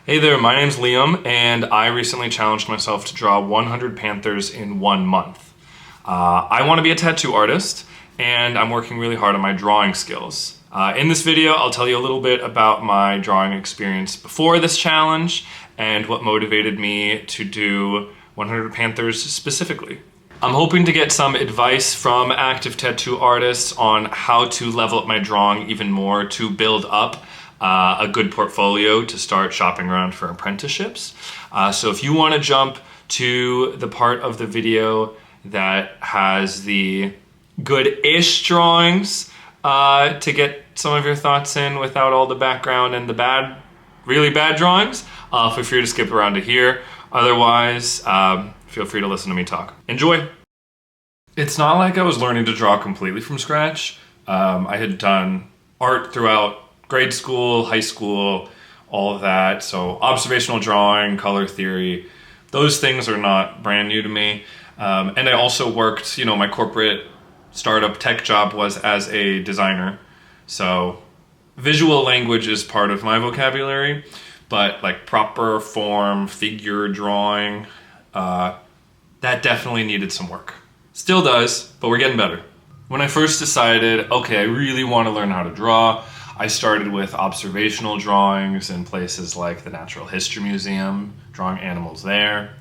Hey there, my name's Liam, and I recently challenged myself to draw 100 panthers in 1 month. I want to be a tattoo artist, and I'm working really hard on my drawing skills. In this video, I'll tell you a little bit about my drawing experience before this challenge and what motivated me to do 100 panthers specifically. I'm hoping to get some advice from active tattoo artists on how to level up my drawing even more to build up a good portfolio to start shopping around for apprenticeships. So if you want to jump to the part of the video that has the good-ish drawings to get some of your thoughts in without all the background and the really bad drawings, feel free to skip around to here. Otherwise, feel free to listen to me talk. Enjoy! It's not like I was learning to draw completely from scratch. I had done art throughout grade school, high school, all of that. So observational drawing, color theory, those things are not brand new to me. And I also worked, my corporate startup tech job was as a designer. So visual language is part of my vocabulary, but like proper form, figure drawing, that definitely needed some work. Still does, but we're getting better. When I first decided, okay, I really want to learn how to draw, I started with observational drawings in places like the Natural History Museum, drawing animals there.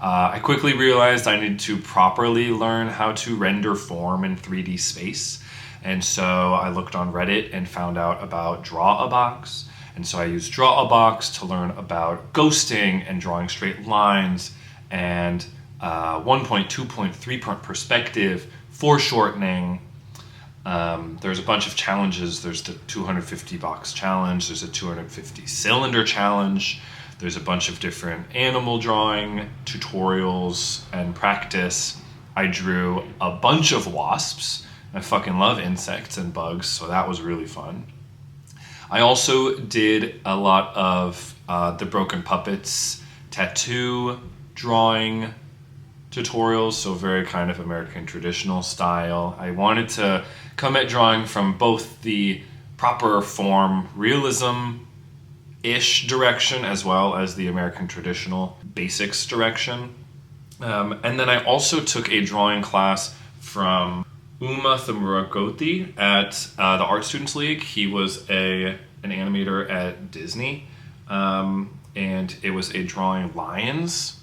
I quickly realized I needed to properly learn how to render form in 3D space. And so I looked on Reddit and found out about Draw-A-Box. And so I used Draw-A-Box to learn about ghosting and drawing straight lines and 1-point, 2-point, 3-point perspective, foreshortening. There's a bunch of challenges. There's the 250 box challenge. There's a 250 cylinder challenge. There's a bunch of different animal drawing tutorials and practice. I drew a bunch of wasps. I fucking love insects and bugs, so that was really fun. I also did a lot of the Broken Puppets tattoo drawing tutorials, so very kind of American traditional style. I wanted to come at drawing from both the proper form realism-ish direction as well as the American traditional basics direction. And then I also took a drawing class from Uma Thumuragoti at the Art Students League. He was an animator at Disney, and it was a drawing lions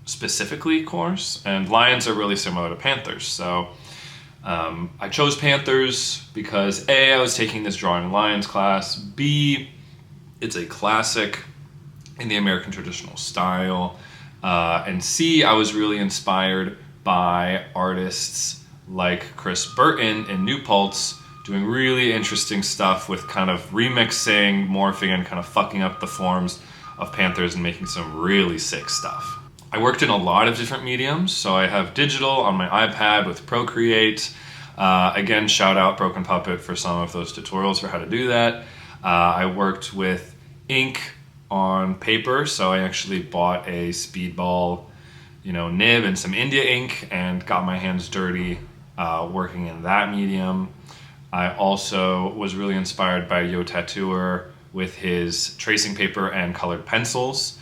specifically course, and lions are really similar to panthers. So I chose panthers because A, I was taking this drawing lions class, B, it's a classic in the American traditional style, and C, I was really inspired by artists like Chris Burton and New Paltz doing really interesting stuff with kind of remixing, morphing, and kind of fucking up the forms of panthers and making some really sick stuff. I worked in a lot of different mediums, so I have digital on my iPad with Procreate. Again, shout out Broken Puppet for some of those tutorials for how to do that. I worked with ink on paper, so I actually bought a Speedball, nib and some India ink and got my hands dirty working in that medium. I also was really inspired by Yo Tattooer with his tracing paper and colored pencils.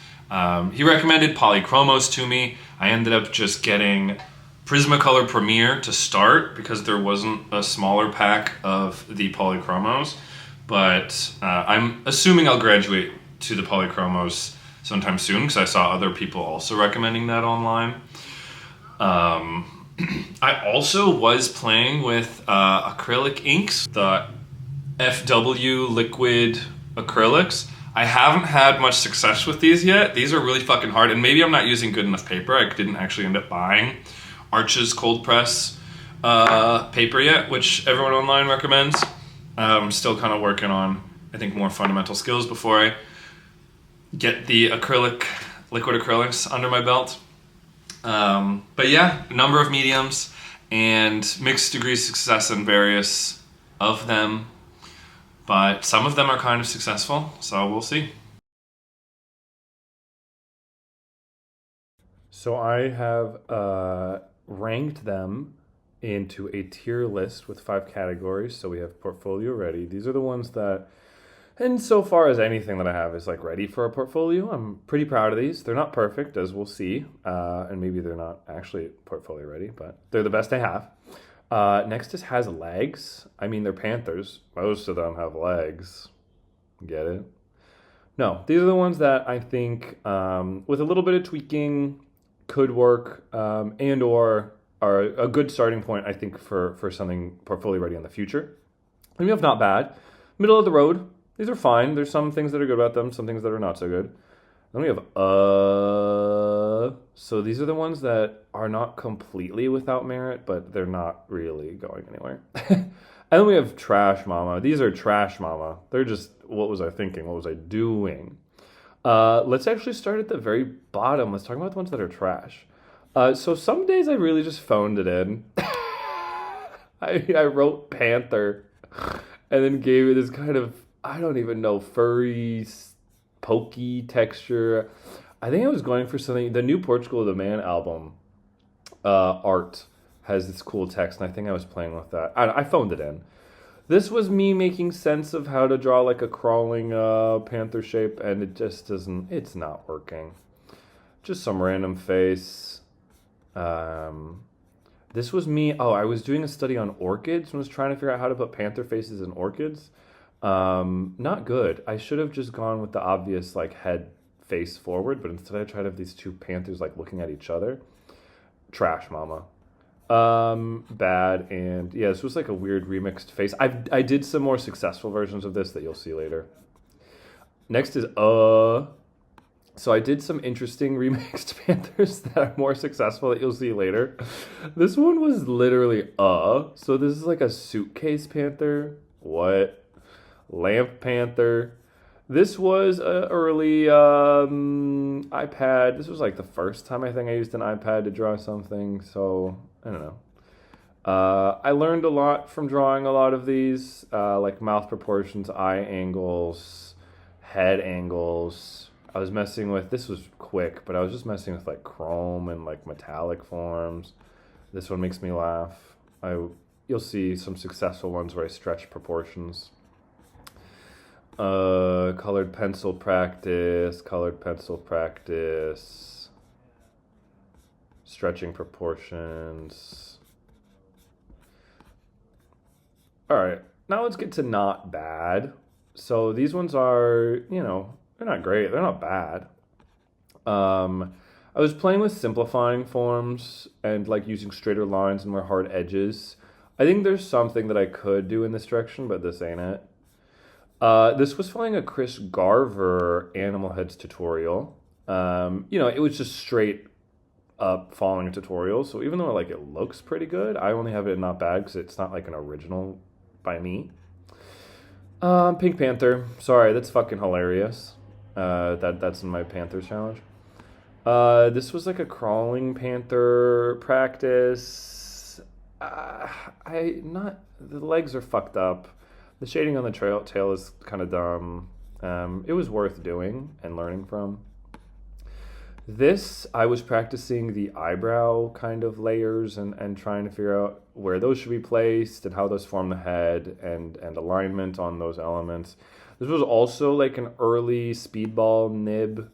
He recommended polychromos to me. I ended up just getting Prismacolor Premier to start because there wasn't a smaller pack of the polychromos, but I'm assuming I'll graduate to the polychromos sometime soon because I saw other people also recommending that online. I also was playing with acrylic inks, the FW liquid acrylics. I haven't had much success with these yet. These are really fucking hard, and maybe I'm not using good enough paper. I didn't actually end up buying Arch's cold press paper yet, which everyone online recommends. I'm still kind of working on, I think, more fundamental skills before I get the liquid acrylics under my belt. But yeah, a number of mediums and mixed degree success in various of them. But some of them are kind of successful, so we'll see. So I have ranked them into a tier list with 5 categories. So we have portfolio ready. These are the ones that And so far as anything that I have is like ready for a portfolio, I'm pretty proud of these. They're not perfect, as we'll see, and maybe they're not actually portfolio ready, but they're the best I have. Next is has legs. I mean, they're panthers. Most of them have legs. Get it? No, these are the ones that I think, with a little bit of tweaking, could work, and or are a good starting point, I think, for something portfolio ready in the future. And we have not bad. Middle of the road. These are fine. There's some things that are good about them, some things that are not so good. Then we have so these are the ones that are not completely without merit, but they're not really going anywhere. And then we have trash mama. These are trash mama. They're just, what was I thinking? What was I doing? Let's actually start at the very bottom. Let's talk about the ones that are trash. So some days I really just phoned it in. I wrote panther and then gave it this kind of, I don't even know, furry, pokey texture. I think I was going for something. The new Portugal the Man album art has this cool text, and I think I was playing with that. I phoned it in. This was me making sense of how to draw like a crawling panther shape, and it just doesn't, it's not working. Just some random face. This was me, I was doing a study on orchids and was trying to figure out how to put panther faces in orchids. Not good. I should have just gone with the obvious like head face forward, but instead I tried to have these two panthers like looking at each other. Trash mama. Bad. And yeah, this was like a weird remixed face. I did some more successful versions of this that you'll see later. Next is so I did some interesting remixed panthers that are more successful that you'll see later. This one was literally so this is like a suitcase panther. What? Lamp panther. This was a early iPad. This was like the first time I think I used an iPad to draw something, so I don't know. I learned a lot from drawing a lot of these, like mouth proportions, eye angles, head angles. I was messing with, this was quick, but I was just messing with like chrome and like metallic forms. This one makes me laugh. You'll see some successful ones where I stretch proportions. Colored pencil practice, stretching proportions. All right, now let's get to not bad. So these ones are, they're not great, they're not bad. I was playing with simplifying forms and like using straighter lines and more hard edges. I think there's something that I could do in this direction, but this ain't it. This was following a Chris Garver Animal Heads tutorial. It was just straight up following a tutorial. So even though like it looks pretty good, I only have it in not bad because it's not like an original by me. Pink Panther. Sorry, that's fucking hilarious. That's in my Panthers challenge. This was like a crawling panther practice. The legs are fucked up. The shading on the tail is kind of dumb. It was worth doing and learning from. This, I was practicing the eyebrow kind of layers and trying to figure out where those should be placed and how those form the head and alignment on those elements. This was also like an early speedball nib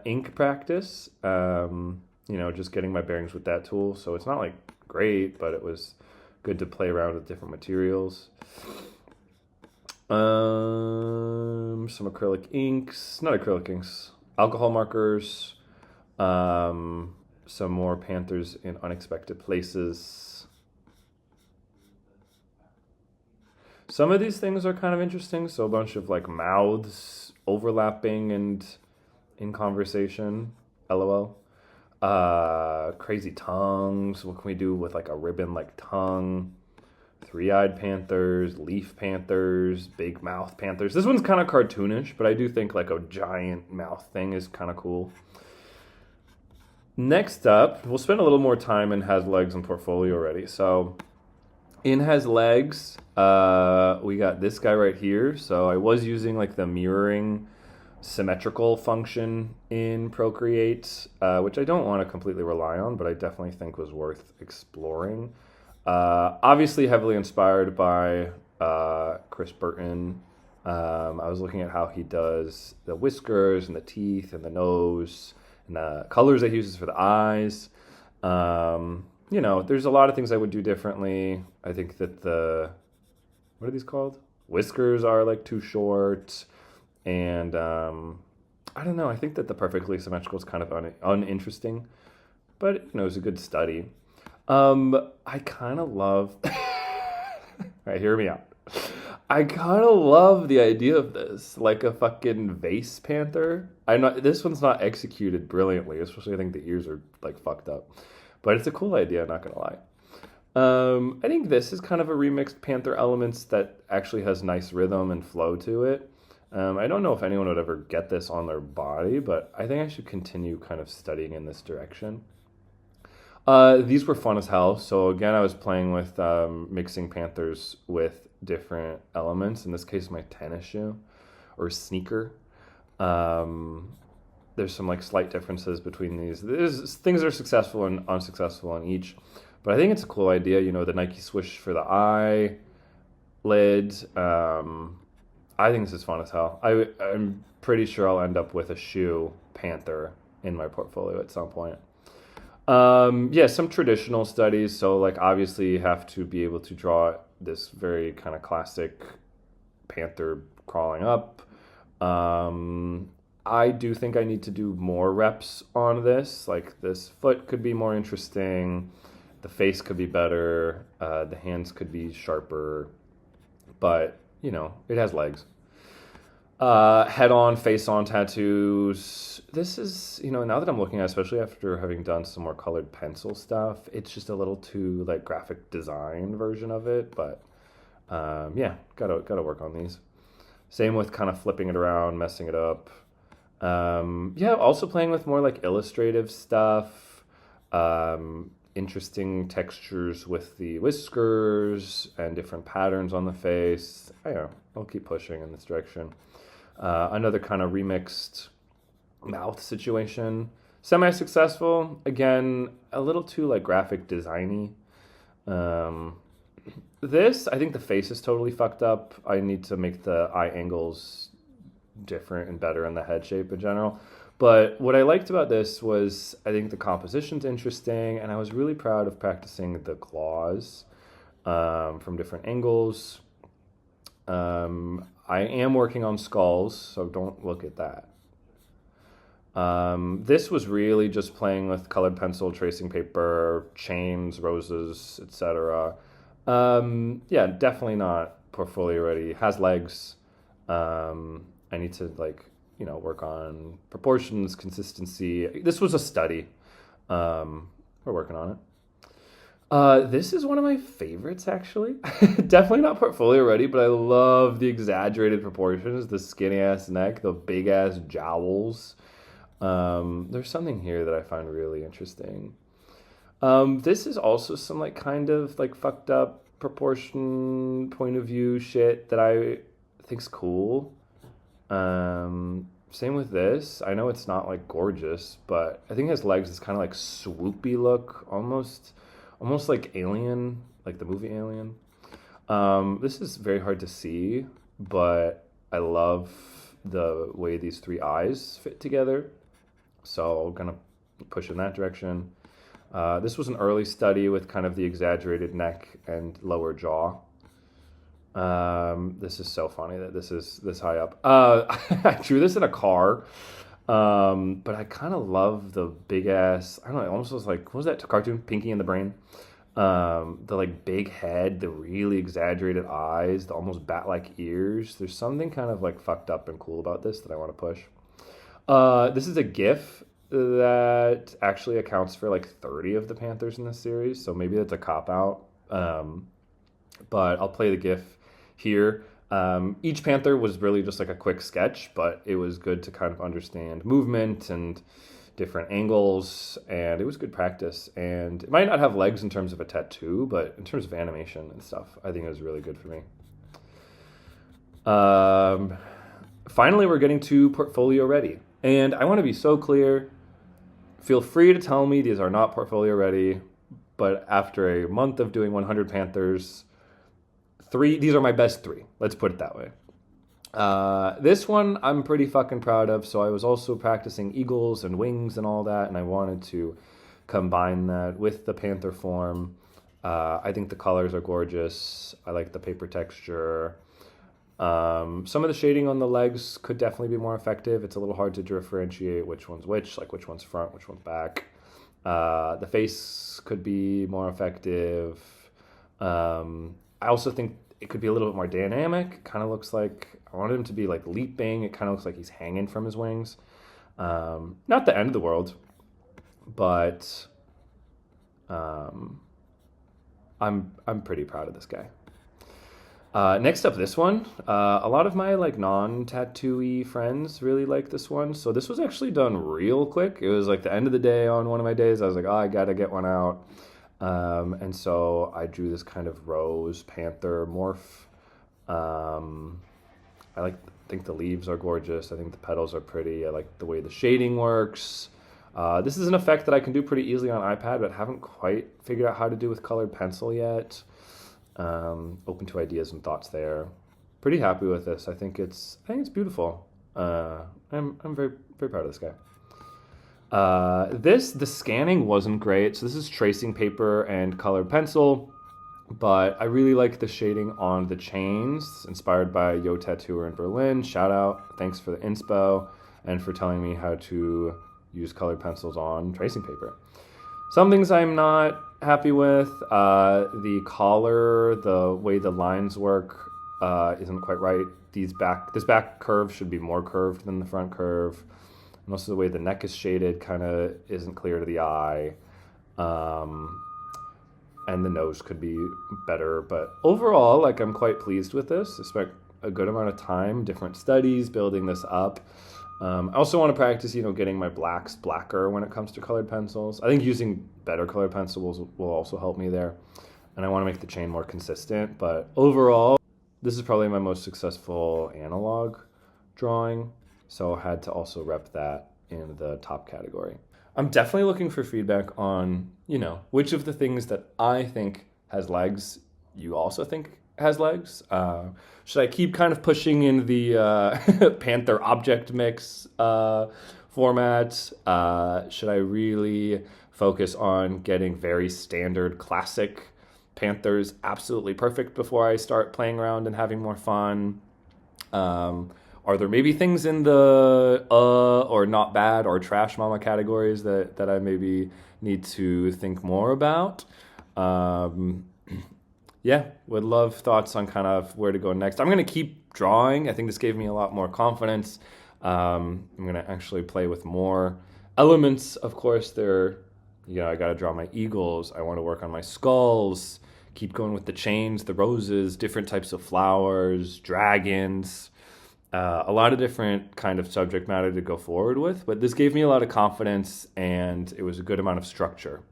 ink practice. Just getting my bearings with that tool. So it's not like great, but it was good to play around with different materials. Some acrylic inks, not acrylic inks, alcohol markers, some more panthers in unexpected places. Some of these things are kind of interesting. So a bunch of like mouths overlapping and in conversation, LOL. Crazy tongues. What can we do with like a ribbon like tongue? Three-eyed panthers, leaf panthers, big mouth panthers. This one's kind of cartoonish, but I do think like a giant mouth thing is kind of cool. Next up, we'll spend a little more time in Has Legs and Portfolio already. So in Has Legs, we got this guy right here. So I was using like the mirroring symmetrical function in Procreate, which I don't want to completely rely on, but I definitely think was worth exploring. Obviously heavily inspired by Chris Burton I was looking at how he does the whiskers and the teeth and the nose and the colors that he uses for the eyes. There's a lot of things I would do differently. I think that what are these called? Whiskers are like too short. And I don't know. I think that the perfectly symmetrical is kind of uninteresting, but it was a good study. I kind of love. All right, hear me out. I kind of love the idea of this, like a fucking vase panther. This one's not executed brilliantly, especially I think the ears are like fucked up, but it's a cool idea. Not gonna lie. I think this is kind of a remixed panther elements that actually has nice rhythm and flow to it. I don't know if anyone would ever get this on their body, but I think I should continue kind of studying in this direction. These were fun as hell. So again, I was playing with mixing panthers with different elements. In this case, my tennis shoe or sneaker. There's some like slight differences between these. There's things that are successful and unsuccessful in each. But I think it's a cool idea. The Nike swoosh for the eye lid. I think this is fun as hell. I'm pretty sure I'll end up with a shoe panther in my portfolio at some point. Some traditional studies. So like obviously you have to be able to draw this very kind of classic panther crawling up. I do think I need to do more reps on this. Like this foot could be more interesting. The face could be better. The hands could be sharper. But, it has legs. Head-on, face-on tattoos. This is, now that I'm looking at it, especially after having done some more colored pencil stuff, it's just a little too, like, graphic design version of it. But, gotta work on these. Same with kind of flipping it around, messing it up. Also playing with more, like, illustrative stuff. Interesting textures with the whiskers and different patterns on the face. I'll keep pushing in this direction. Another kind of remixed mouth situation. Semi-successful. Again, a little too like graphic designy. This, I think the face is totally fucked up. I need to make the eye angles different and better in the head shape in general. But what I liked about this was I think the composition's interesting, and I was really proud of practicing the claws from different angles. I am working on skulls, so don't look at that. This was really just playing with colored pencil, tracing paper, chains, roses, etc. Definitely not portfolio ready. Has legs. I need to work on proportions, consistency. This was a study. We're working on it. This is one of my favorites, actually. Definitely not portfolio ready, but I love the exaggerated proportions, the skinny ass neck, the big ass jowls. There's something here that I find really interesting. This is also some kind of fucked up proportion point of view shit that I think's cool. Same with this. I know it's not gorgeous, but I think it has legs. It's kind of swoopy look, almost like Alien, like the movie Alien. This is very hard to see, but I love the way these three eyes fit together. So I'm gonna push in that direction. This was an early study with kind of the exaggerated neck and lower jaw. This is so funny that this is this high up. I drew this in a car, but I kind of love the big ass, I don't know, it almost was what was that cartoon, Pinky and the Brain? The big head, the really exaggerated eyes, the almost bat-like ears. There's something kind of fucked up and cool about this that I want to push. This is a GIF that actually accounts for 30 of the Panthers in this series, so maybe that's a cop-out. But I'll play the GIF here. Each Panther was really just a quick sketch, but it was good to kind of understand movement and different angles, and it was good practice. And it might not have legs in terms of a tattoo, but in terms of animation and stuff, I think it was really good for me. Finally, we're getting to portfolio ready. And I want to be so clear, feel free to tell me these are not portfolio ready, but after a month of doing 100 Panthers, these are my best three. Let's put it that way. This one I'm pretty fucking proud of. So I was also practicing eagles and wings and all that, and I wanted to combine that with the panther form. I think the colors are gorgeous. I like the paper texture. Some of the shading on the legs could definitely be more effective. It's a little hard to differentiate which one's which, like which one's front, which one's back. The face could be more effective. I also think it could be a little bit more dynamic. Kind of looks like I wanted him to be like leaping. It kind of looks like he's hanging from his wings. Not the end of the world, but um, I'm pretty proud of this guy. Next up, this one. A lot of my like non-tattoo-y friends really like this one. So this was actually done real quick. It was like the end of the day on one of my days. I was like, oh, I gotta get one out. And so I drew this kind of rose panther morph. I think the leaves are gorgeous. I think the petals are pretty. I like the way the shading works. This is an effect that I can do pretty easily on iPad, but haven't quite figured out how to do with colored pencil yet. Open to ideas and thoughts there. Pretty happy with this. I think it's beautiful. I'm very very proud of this guy. The scanning wasn't great. So this is tracing paper and colored pencil, but I really like the shading on the chains, inspired by Yo Tattooer in Berlin. Shout out. Thanks for the inspo and for telling me how to use colored pencils on tracing paper. Some things I'm not happy with. The collar, the way the lines work, isn't quite right. This back curve should be more curved than the front curve. And also the way the neck is shaded kind of isn't clear to the eye. And the nose could be better. But overall, like I'm quite pleased with this. I spent a good amount of time, different studies, building this up. I also want to practice, getting my blacks blacker when it comes to colored pencils. I think using better colored pencils will also help me there. And I want to make the chain more consistent. But overall, this is probably my most successful analog drawing. So I had to also rep that in the top category. I'm definitely looking for feedback on, which of the things that I think has legs you also think has legs. Should I keep kind of pushing in the Panther object mix format? Should I really focus on getting very standard classic Panthers absolutely perfect before I start playing around and having more fun? Are there maybe things in the or not bad or trash mama categories that I maybe need to think more about? Yeah, would love thoughts on kind of where to go next. I'm going to keep drawing. I think this gave me a lot more confidence. I'm going to actually play with more elements. Of course, I got to draw my eagles. I want to work on my skulls, keep going with the chains, the roses, different types of flowers, dragons, a lot of different kind of subject matter to go forward with. But this gave me a lot of confidence and it was a good amount of structure.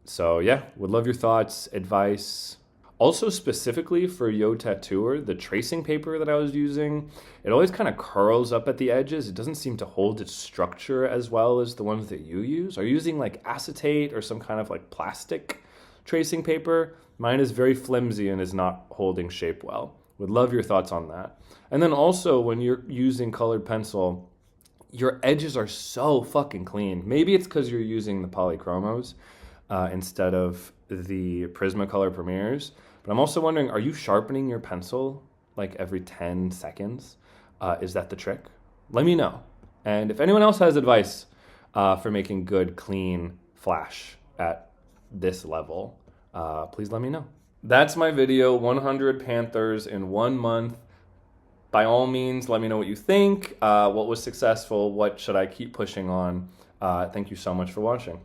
So yeah, would love your thoughts, advice. Also specifically for Yo Tattooer, the tracing paper that I was using, it always kind of curls up at the edges. It doesn't seem to hold its structure as well as the ones that you use. Are you using like acetate or some kind of like plastic tracing paper? Mine is very flimsy and is not holding shape well. Would love your thoughts on that. And then also when you're using colored pencil, your edges are so fucking clean. Maybe it's because you're using the polychromos instead of the Prismacolor Premiers. But I'm also wondering, are you sharpening your pencil like every 10 seconds? Is that the trick? Let me know. And if anyone else has advice for making good, clean flash at this level, please let me know. That's my video, 100 Panthers in 1 month. By all means, let me know what you think. What was successful? What should I keep pushing on? Thank you so much for watching.